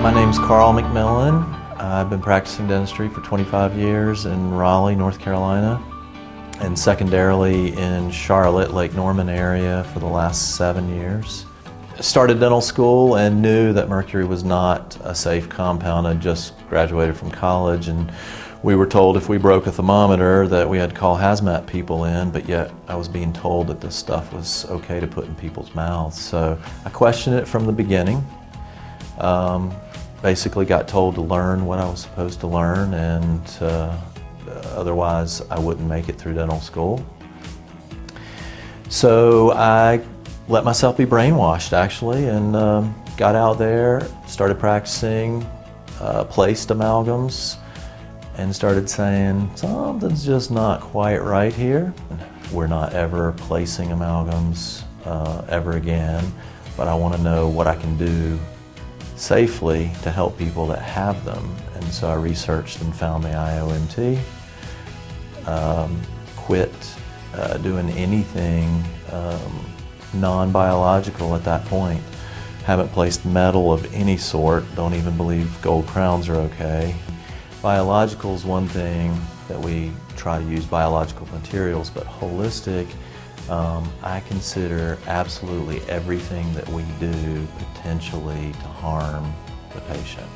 My name's CARL McMILLAN. I've been practicing dentistry for 25 years in Raleigh, North Carolina, and secondarily in Charlotte, Lake Norman area for the last 7 years. Started dental school and knew that mercury was not a safe compound. I just graduated from college and we were told if we broke a thermometer that we had to call hazmat people in, but yet I was being told that this stuff was okay to put in people's mouths. So I questioned it from the beginning. Basically got told to learn what I was supposed to learn, and otherwise I wouldn't make it through dental school. So I let myself be brainwashed actually, and got out there, started practicing, placed amalgams, and started saying something's just not quite right here. We're not ever placing amalgams ever again, but I want to know what I can do safely to help people that have them. And so I researched and found the IOMT, quit doing anything non-biological at that point. Haven't placed metal of any sort, don't even believe gold crowns are okay. Biological is one thing that we try to use biological materials, but holistic, I consider absolutely everything that we do potentially to harm the patient.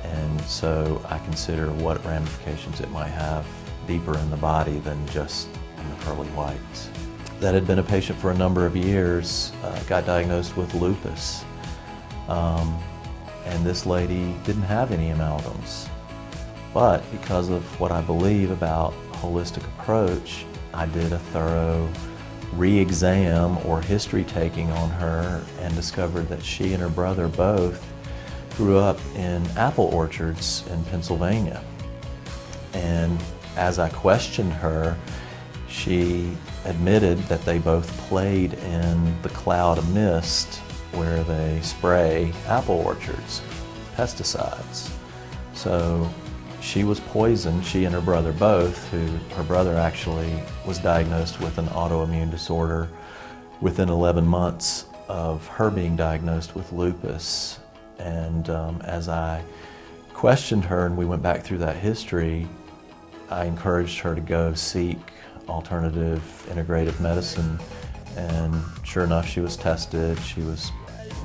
And so I consider what ramifications it might have deeper in the body than just in the pearly whites. That had been a patient for a number of years, got diagnosed with lupus. And this lady didn't have any amalgams. But because of what I believe about holistic approach, I did a thorough re-exam or history taking on her and discovered that she and her brother both grew up in apple orchards in Pennsylvania. And as I questioned her, she admitted that they both played in the cloud of mist where they spray apple orchards, pesticides. So she was poisoned, she and her brother both, her brother actually was diagnosed with an autoimmune disorder within 11 months of her being diagnosed with lupus. And as I questioned her and we went back through that history, I encouraged her to go seek alternative integrative medicine, and sure enough she was tested. She was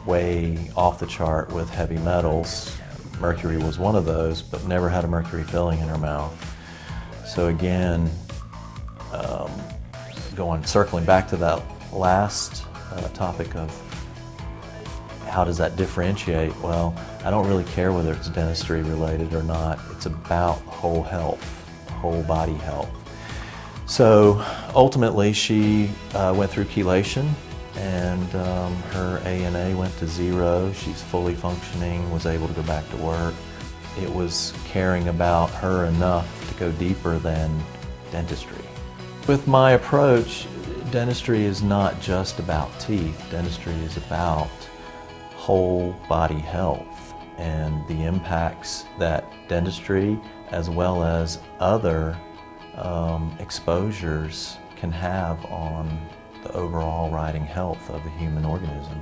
way off the chart with heavy metals. Mercury was one of those, but never had a mercury filling in her mouth. So again, circling back to that last topic of how does that differentiate? Well, I don't really care whether it's dentistry related or not. It's about whole health, whole body health. So ultimately she went through chelation, and her ANA went to 0. She's fully functioning, was able to go back to work. It was caring about her enough to go deeper than dentistry. With my approach, dentistry is not just about teeth. Dentistry is about whole body health and the impacts that dentistry as well as other exposures can have on the overall riding health of the human organism.